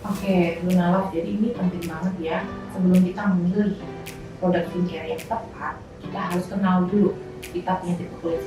Oke, Lunalove. Jadi ini penting banget ya. Sebelum kita memilih produk skincare yang tepat, kita harus kenal dulu kita punya tipe kulit.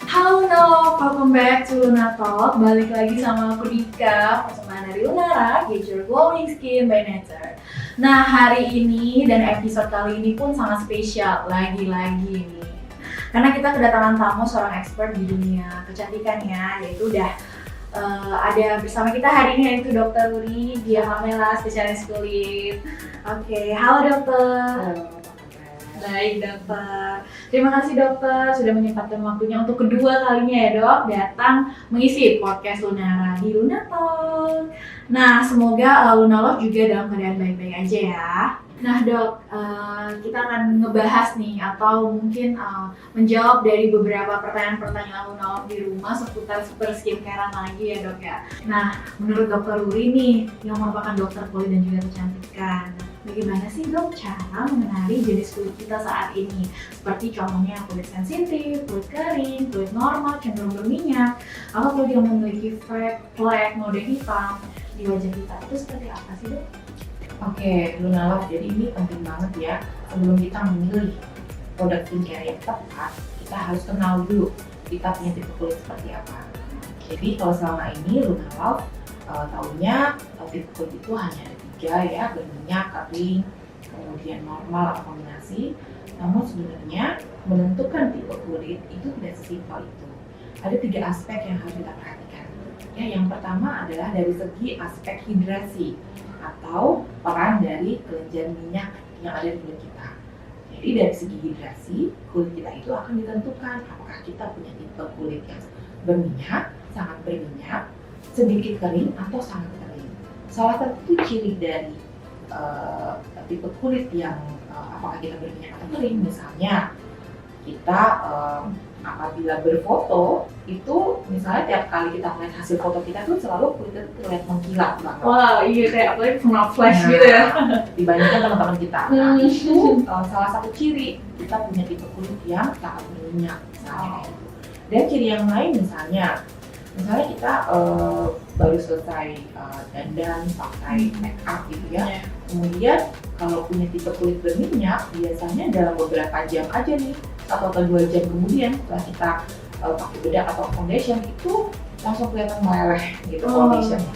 Halo, welcome back to Luna Talk. Balik lagi sama aku Dika, persembahan dari Lunara, Get Your Glowing Skin by Nature. Nah, hari ini dan episode kali ini pun sangat spesial lagi-lagi nih. Karena kita kedatangan tamu seorang expert di dunia kecantikan ya, yaitu udah ada bersama kita hari ini yaitu Dr. Luri Dia Pamela, spesialis kulit. Oke, halo dokter. Baik dokter, terima kasih dokter sudah menyempatkan waktunya untuk kedua kalinya ya dok datang mengisi podcast Lunara di Luna Talk. Nah semoga Lunalove juga dalam keadaan baik-baik aja ya. Nah dok, kita akan ngebahas nih atau mungkin menjawab dari beberapa pertanyaan-pertanyaan Lunalove di rumah seputar super skincarean lagi ya dok ya. Nah menurut dokter Luri nih yang merupakan dokter kulit dan juga kecantikan, bagaimana sih dok cara mengenali jenis kulit kita saat ini? Seperti contohnya kulit sensitif, kulit kering, kulit normal, cenderung berminyak, atau kulit yang memiliki flek, noda hitam di wajah kita. Itu seperti apa sih dok? Oke, Lunalove. Jadi ini penting banget ya. Sebelum kita memilih produk skincare yang tepat, kita harus kenal dulu kita punya tipe kulit seperti apa. Jadi kalau selama ini Lunalove tahunya tipe kulit itu hanya ada 3 ya, berminyak, kering, kemudian normal atau kombinasi. Namun sebenarnya menentukan tipe kulit itu tidak sesimpel itu. Ada 3 aspek yang harus kita perhatikan. Ya, yang pertama adalah dari segi aspek hidrasi atau peran dari kelenjar minyak yang ada di kulit kita. Jadi dari segi hidrasi, kulit kita itu akan ditentukan apakah kita punya tipe kulit yang berminyak, sangat berminyak, sedikit kering, atau sangat kering. Salah satu ciri dari tipe kulit yang apakah kita berminyak atau kering, misalnya kita apabila berfoto itu misalnya tiap kali kita melihat hasil foto kita tuh selalu kulit itu terlihat mengkilat banget. Wah iya kayak apalagi kena flash gitu ya. Dibandingkan teman-teman kita. Nah itu salah satu ciri kita punya tipe kulit yang sangat berminyak misalnya kayak gitu. Dan ciri yang lain misalnya kita baru selesai dandan pakai make up gitu ya. Kemudian kalau punya tipe kulit berminyak biasanya dalam beberapa jam aja nih, 1 atau 2 jam kemudian setelah kita pakai bedak atau foundation itu langsung kelihatan meleleh gitu foundationnya.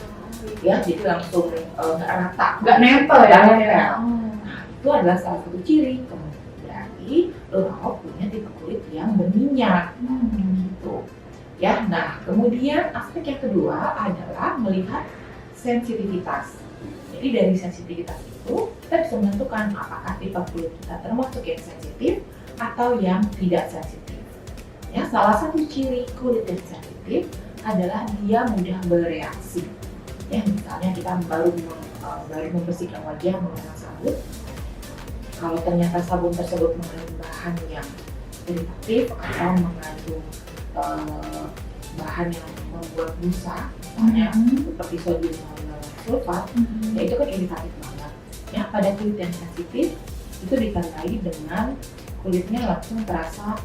Ya, jadi langsung nggak rata, Nggak nempel ya. Nah, itu adalah salah satu ciri. Berarti lo punya tipe kulit yang berminyak gitu. Ya, nah kemudian aspek yang kedua adalah melihat sensitivitas. Jadi dari sensitivitas itu kita bisa menentukan apakah tipe kulit kita termasuk yang sensitif atau yang tidak sensitif. Ya, salah satu ciri kulit yang sensitif adalah dia mudah bereaksi. Ya, misalnya kita baru membersihkan wajah menggunakan sabun. Kalau ternyata sabun tersebut mengandung bahan yang iritatif atau mengandung bahan yang membuat busa, misalnya seperti sodium sulfat, ya itu kan iritatif banget. Ya, pada kulit yang sensitif itu ditandai dengan kulitnya langsung terasa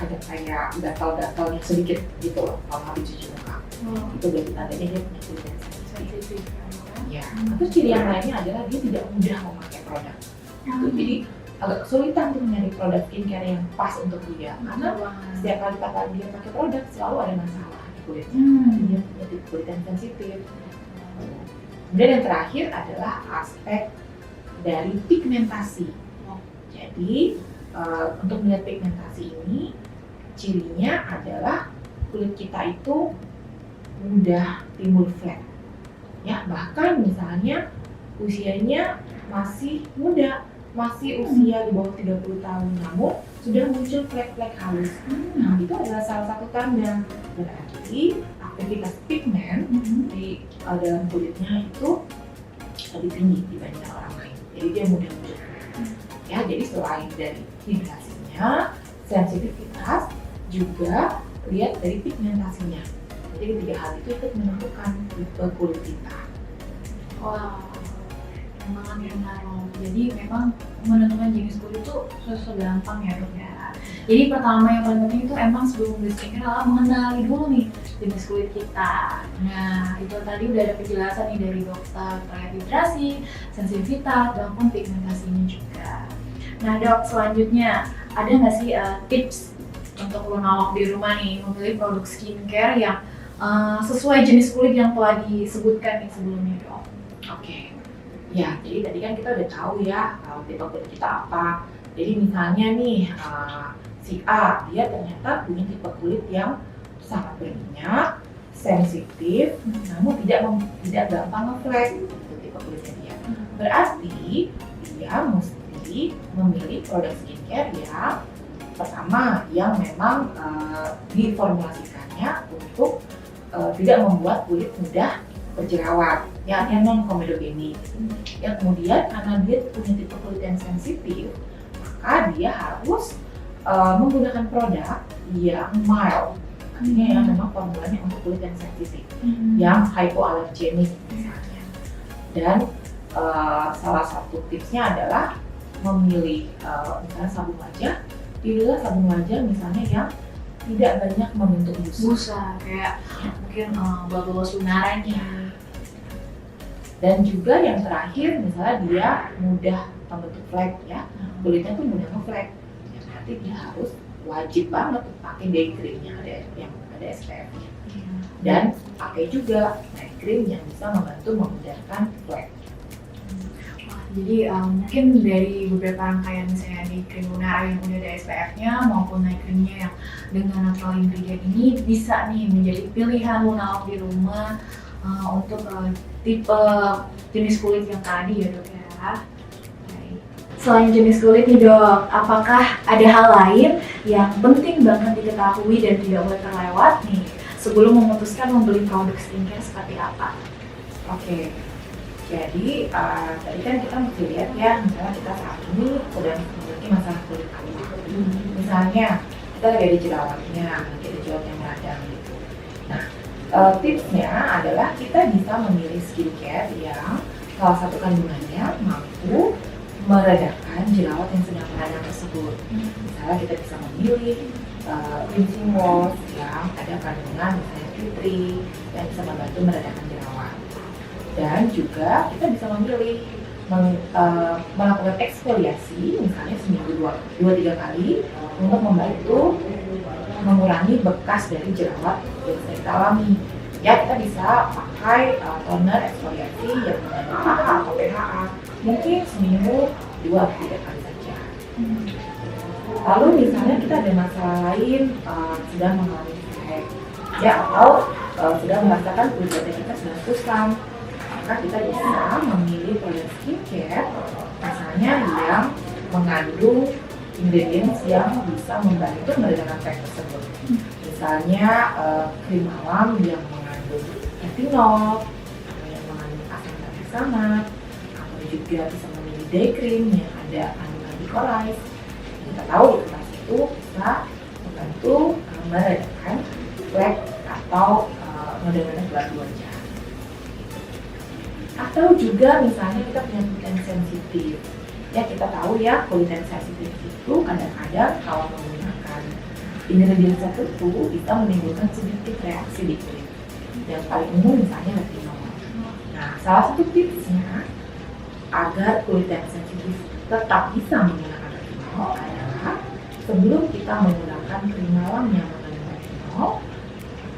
ada kayak gatal-gatalnya sedikit gitu loh kalau habis cuci muka. Itu berarti tandanya dia punya kulit yang sensitif. Ya, terus ciri yang lainnya adalah dia tidak mudah memakai produk. Jadi agak kesulitan untuk mencari produk skincare yang pas untuk dia karena setiap kali dia pakai produk selalu ada masalah di kulitnya. Dia punya tipe kulit yang sensitif. Kemudian yang terakhir adalah aspek dari pigmentasi. Jadi untuk melihat pigmentasi ini cirinya adalah kulit kita itu mudah timbul flek. Ya, bahkan misalnya usianya masih muda, masih usia di bawah 30 tahun namun sudah muncul flek-flek halus. Nah, itu adalah salah satu tanda berarti aktivitas pigmen di dalam kulitnya itu lebih tinggi dibanding orang lain. Jadi dia mudah muncul. Ya, jadi selain dari hidrasinya, sensitivitas juga lihat dari pigmentasinya. Jadi ketiga hal itu ikut menentukan tipe kulit kita. Wow, keren banget ya Naro. Jadi memang menentukan jenis kulit itu susah gampang ya dok ya. Jadi pertama yang paling penting itu emang sebelum beli skincare adalah mengenali dulu nih jenis kulit kita. Nah itu tadi udah ada penjelasan nih dari dokter terkait hidrasi, sensitivitas, maupun pigmentasinya juga. Nah dok, selanjutnya ada nggak sih tips untuk lunalog di rumah nih memilih produk skincare yang sesuai jenis kulit yang telah disebutkan nih sebelumnya dok? Oke, ya jadi tadi kan kita udah tahu ya tipe kulit kita apa. Jadi misalnya nih si A, dia ternyata punya tipe kulit yang sangat berminyak, sensitif, namun tidak gampang nge-flake, itu tipe kulitnya dia. Berarti dia mesti memilih produk skincare yang pertama yang memang diformulasikannya untuk tidak membuat kulit mudah berjerawat, ya artinya non komedogenik. Yang kemudian karena dia punya tipe kulit yang sensitif, maka dia harus menggunakan produk yang mild, artinya yang memang formulanya untuk kulit yang sensitif, yang hypoallergenic misalnya. Dan salah satu tipsnya adalah memilih misalnya sabun wajah, pilihlah sabun wajah misalnya yang tidak banyak membentuk busa, kayak mungkin bubble sunaranya. Dan juga yang terakhir misalnya dia mudah membentuk flek ya, kulitnya tuh mudah nge-flek, ya, berarti dia harus wajib banget pakai day cream yang ada SPF-nya. Dan pakai juga night cream yang bisa membantu memudahkan flek. Jadi mungkin dari beberapa rangkaian misalnya di krim lunar yang udah ada SPF-nya maupun night cream-nya yang dengan natural ingredient ini bisa nih menjadi pilihan lunalog di rumah untuk tipe jenis kulit yang tadi ya dok ya. Selain jenis kulit nih dok, apakah ada hal lain yang penting banget diketahui dan tidak boleh terlewat nih sebelum memutuskan membeli produk skincare seperti apa? Oke. Jadi tadi kan kita mesti lihat ya, misalnya kita saat ini sedang memiliki masalah kulit kulit. Misalnya kita lagi ada jerawatnya, lagi ada jerawat yang radang gitu. Nah, tipsnya adalah kita bisa memilih skincare yang salah satu kandungannya mampu meredakan jerawat yang sedang radang tersebut. Misalnya kita bisa memilih cleansing wash yang ada kandungan misalnya tea tree yang bisa membantu meredakan jerawat. Dan juga kita bisa memilih melakukan eksfoliasi misalnya seminggu 2-3 kali untuk membantu mengurangi bekas dari jerawat yang kita alami. Ya kita bisa pakai toner eksfoliasi yang mengandung AHA atau PHA mungkin seminggu 2-3 kali saja. Lalu misalnya kita ada masalah lain sedang mengalami flek ya atau sedang merasakan kulit wajah kita sedang kusam, maka kita bisa memilih produk skincare misalnya yang mengandung ingredients yang bisa membantu meredakan flek tersebut. Misalnya krim malam yang mengandung retinol, atau yang mengandung asam tranexamat, atau juga bisa memilih day cream yang ada kandungan licorice. Kita tahu licorice itu bisa membantu meredakan flek atau noda-noda gelap di wajah. Atau juga misalnya kita punya kulit yang sensitif. Ya kita tahu ya kulit yang sensitif itu kadang-kadang kalau menggunakan ingredient tertentu bisa menimbulkan sedikit reaksi di kulit. Yang paling umum misalnya retinol. Nah salah satu tipsnya agar kulit yang sensitif tetap bisa menggunakan retinol adalah sebelum kita menggunakan krim malam yang mengandung retinol,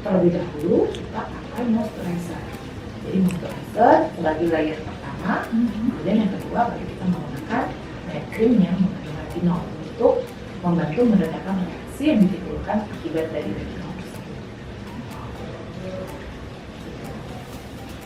terlebih dahulu kita pakai moisturizer. Jadi moisturizer sebagai layer pertama, kemudian yang kedua baru kita menggunakan night cream yang mengandung retinol untuk membantu meredakan reaksi yang ditimbulkan akibat dari retinol.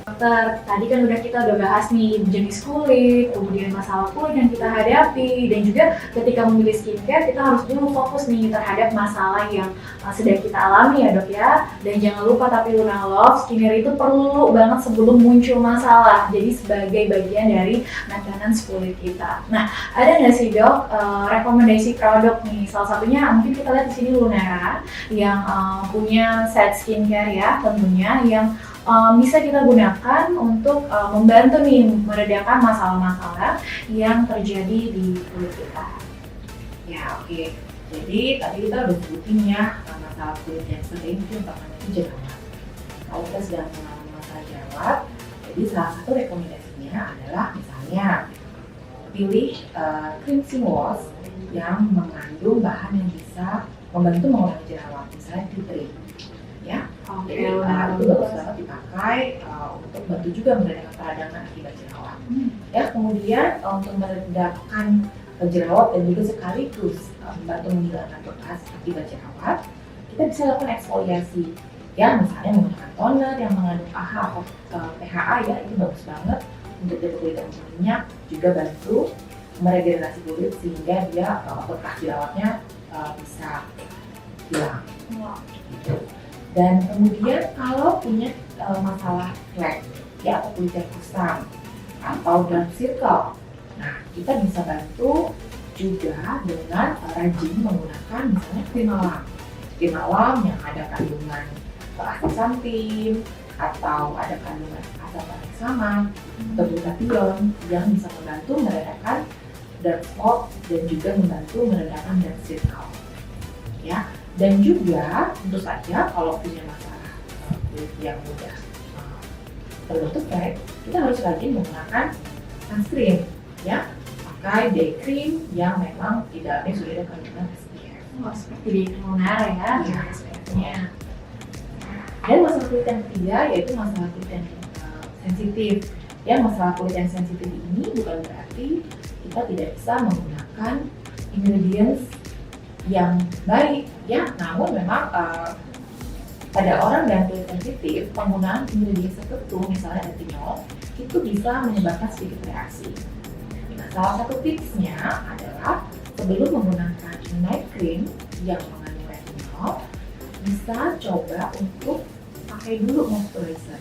Dokter, tadi kan kita udah bahas nih jenis kulit, kemudian masalah kulit yang kita hadapi, dan juga ketika memilih skincare kita harus dulu fokus nih terhadap masalah yang sedang kita alami ya dok ya. Dan jangan lupa tapi Luna Love, skincare itu perlu banget sebelum muncul masalah, jadi sebagai bagian dari maintenance kulit kita. Nah, ada nggak sih dok rekomendasi produk nih? Salah satunya mungkin kita lihat di sini Lunara yang punya set skincare ya tentunya yang bisa kita gunakan untuk membantu nih meredakan masalah-masalah yang terjadi di kulit kita. Ya oke, jadi tadi kita udah sebutin ya masalah kulit yang sering itu yang pertama itu jerawat. Kalau kita sedang mengalami masalah jerawat, jadi salah satu rekomendasinya adalah misalnya pilih cleansing wash yang mengandung bahan yang bisa membantu mengurangi jerawat, misalnya tea tree. Ya, jadi itu bagus banget dipakai untuk bantu juga meredakan peradangan akibat jerawat. Ya, kemudian untuk meredakan jerawat dan juga sekaligus membantu menghilangkan bekas akibat jerawat, kita bisa lakukan eksfoliasi. Ya, misalnya menggunakan toner yang mengandung AHA atau PHA ya, itu bagus banget untuk kulit yang berminyak, juga bantu meregenerasi kulit sehingga dia bekas jerawatnya bisa hilang. Gitu. Dan kemudian kalau punya masalah flek ya atau kulit yang kusam atau dark circle, nah kita bisa bantu juga dengan rajin menggunakan misalnya krim alam yang ada kandungan astaxanthin atau ada kandungan asam tranexamat atau glutathione yang bisa membantu meredakan dark spot dan juga membantu meredakan dark circle ya. Dan juga tentu saja kalau punya masalah kulit yang mudah terbentuk flek, kita harus rajin menggunakan sunscreen ya, pakai day cream yang memang di dalamnya sudah ada kandungan SPF. Seperti di Lunara ya, SPF-nya. Dan masalah kulit yang ketiga yaitu masalah kulit yang sensitif. Ya, masalah kulit yang sensitif ini bukan berarti kita tidak bisa menggunakan ingredients yang baik ya, namun memang pada orang yang kulit sensitif penggunaan ingredients tertentu misalnya retinol itu bisa menyebabkan sedikit reaksi. Nah, salah satu tipsnya adalah sebelum menggunakan night cream yang mengandung retinol, bisa coba untuk pakai dulu moisturizer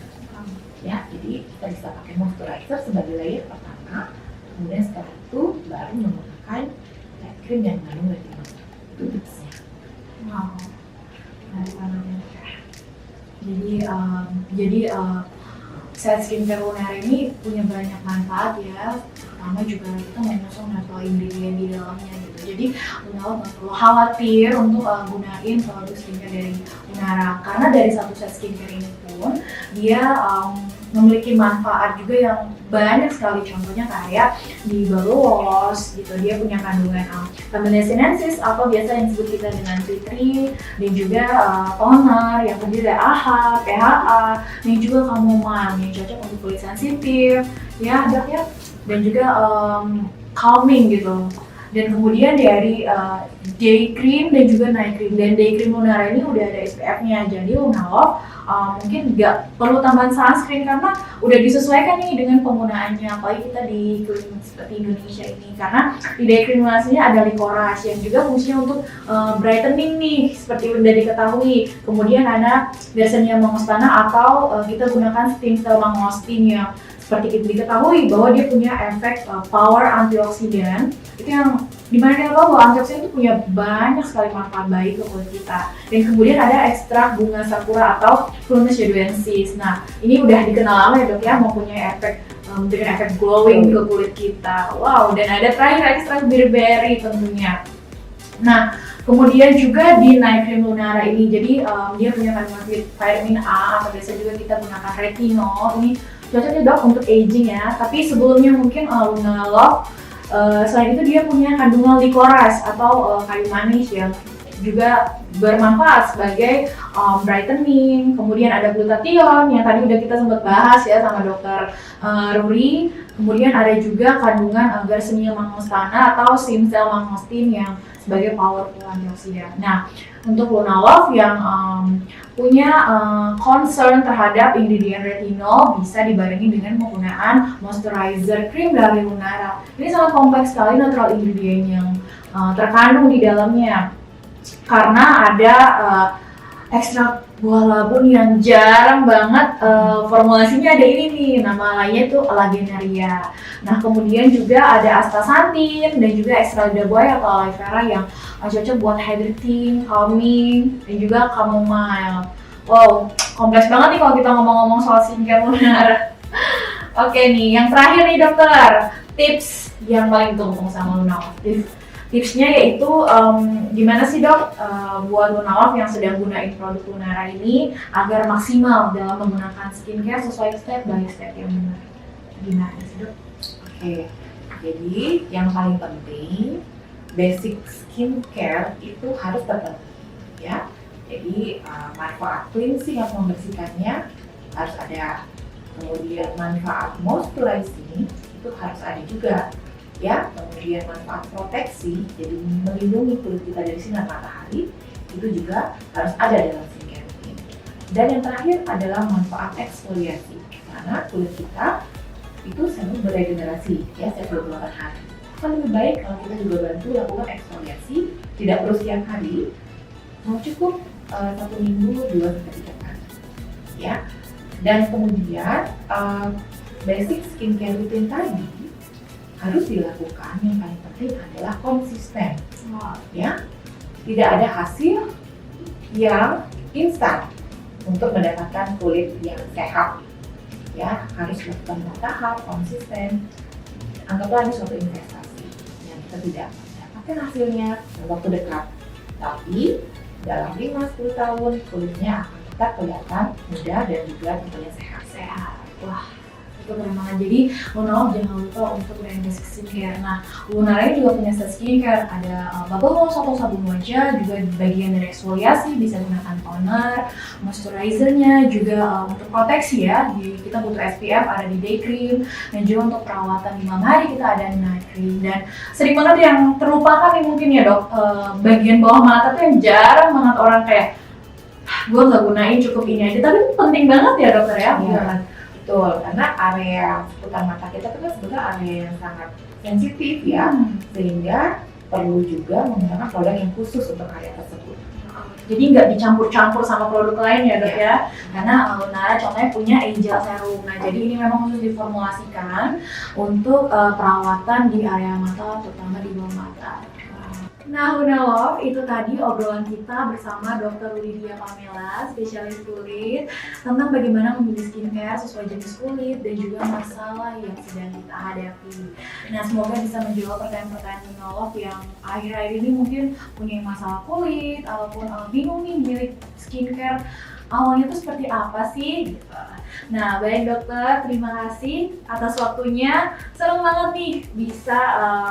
ya, jadi kita bisa pakai moisturizer sebagai layer pertama, kemudian setelah itu baru menggunakan night cream yang mengandung retinol. Itu tipsnya. Wow, jadi set skincare Lunara ini punya banyak manfaat ya. Pertama juga kita mengusung natural ingredient di dalamnya gitu. Jadi Lunara nggak perlu khawatir untuk gunain produk skincare dari Lunara, karena dari satu set skincare ini pun dia memiliki manfaat juga yang banyak sekali. Contohnya kayak di bubble wash gitu, dia punya kandungan Camellia sinensis atau biasa yang disebut kita dengan tea tree, dan juga toner yang terdiri dari AHA, PHA, dan juga chamomile yang cocok untuk kulit sensitif ya dok ya, dan juga calming gitu. Dan kemudian dari day cream dan juga night cream, dan day cream Lunara ini udah ada SPF-nya, jadi Luna Love mungkin nggak perlu tambahan sunscreen karena udah disesuaikan nih dengan penggunaannya, apalagi kita di iklim seperti Indonesia ini, karena di day cream Lunaranya ada licorice yang juga fungsinya untuk brightening nih seperti udah diketahui. Kemudian ada Yersinia mangostana atau kita gunakan stem cell mangostin yang seperti kita diketahui bahwa dia punya efek power antioksidan, itu yang dimana kita tahu bahwa antioksidan itu punya banyak sekali manfaat baik ke kulit kita. Dan kemudian ada ekstrak bunga sakura atau Prunus jadoensis. Nah, ini udah dikenal lama ya dok ya, mempunyai efek dengan efek glowing ke kulit kita. Wow, dan ada terakhir ekstrak berberry tentunya. Nah, kemudian juga di night cream Lunara ini, jadi dia punya kandungan vitamin A atau biasa juga kita gunakan retinol. Ini cocoknya dok untuk aging ya. Tapi sebelumnya mungkin Luna Love selain itu dia punya kandungan licorice atau kayu manis yang juga bermanfaat sebagai brightening. Kemudian ada glutathione yang tadi udah kita sempat bahas ya sama dokter Ruri. Kemudian ada juga kandungan Yersinia mangostana atau stem cell mangostin yang sebagai powerful antioksidan. Nah, untuk Luna Love yang punya concern terhadap ingredient retinol bisa dibarengi dengan penggunaan moisturizer cream dari Lunara. Ini sangat kompleks sekali natural ingredient yang terkandung di dalamnya karena ada ekstrak buah labun yang jarang banget formulasinya ada ini nih, nama lainnya itu Lagenaria. Nah kemudian juga ada astaxanthin dan juga ekstrak lidah buaya atau aloe vera yang cocok buat hydrating, calming, dan juga chamomile. Wow, kompleks banget nih kalau kita ngomong-ngomong soal skincare Lunara. Oke nih, yang terakhir nih dokter, tips yang paling ditunggu sama Luna Love. Tipsnya yaitu gimana sih dok buat Luna Love yang sedang gunain produk Lunara ini agar maksimal dalam menggunakan skincare sesuai step by step yang benar. Gimana sih dok? Oke, jadi yang paling penting basic skincare itu harus terpenuhi ya. Jadi manfaat cleansing atau membersihkannya harus ada, kemudian manfaat moisturizing itu harus ada juga. Ya, kemudian manfaat proteksi, jadi melindungi kulit kita dari sinar matahari, itu juga harus ada dalam skincare ini. Dan yang terakhir adalah manfaat eksfoliasi, karena kulit kita itu selalu beregenerasi, ya, setiap 28 hari. Kan lebih baik kalau kita juga bantu lakukan eksfoliasi, tidak perlu setiap hari, mau cukup 1 minggu 2-3 kali, ya. Dan kemudian basic skincare rutin tadi harus dilakukan, yang paling penting adalah konsisten, ya. Tidak ada hasil yang instan untuk mendapatkan kulit yang sehat, ya. Harus dilakukan bertahap, konsisten. Anggaplah ini suatu investasi yang kita tidak mendapatkan hasilnya dalam waktu dekat, tapi dalam 5-10 tahun kulitnya akan tetap kelihatan muda dan juga tentunya sehat. Wah, itu keren banget. Jadi Luna Love jangan lupa untuk basic skincare. Nah, Lunara juga punya set skincare, ada bubble wash atau sabun wajah, juga bagian dari eksfoliasi bisa gunakan toner, moisturizernya juga untuk proteksi ya. Kita butuh SPF, ada di day cream, dan juga untuk perawatan di malam hari kita ada night cream. Dan sering banget yang terlupakan nih mungkin ya dok, bagian bawah mata tuh yang jarang banget orang kayak gue nggak gunain, cukup ini aja, tapi penting banget ya dokter ya. Betul, karena area seputar mata kita itu kan sebenarnya area yang sangat sensitif ya, sehingga perlu juga menggunakan produk yang khusus untuk area tersebut. Jadi nggak dicampur-campur sama produk lain ya dok ya, karena Lunara contohnya punya Angel Serum. Nah jadi ini memang khusus diformulasikan untuk perawatan di area mata, terutama di bawah mata. Nah, Luna Love, itu tadi obrolan kita bersama Dr. Lydia Pamela, spesialis kulit, tentang bagaimana memilih skincare sesuai jenis kulit dan juga masalah yang sedang kita hadapi. Nah, semoga bisa menjawab pertanyaan-pertanyaan Luna Love yang akhir-akhir ini mungkin punya masalah kulit ataupun bingung nih milih skincare awalnya tuh seperti apa sih gitu. Nah baik dokter, terima kasih atas waktunya. Seru banget nih bisa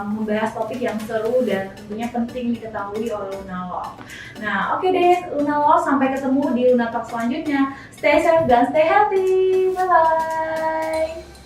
membahas topik yang seru dan tentunya penting diketahui oleh Luna Love. Nah oke deh Luna Love, sampai ketemu di Luna Talk selanjutnya. Stay safe dan stay healthy, bye bye.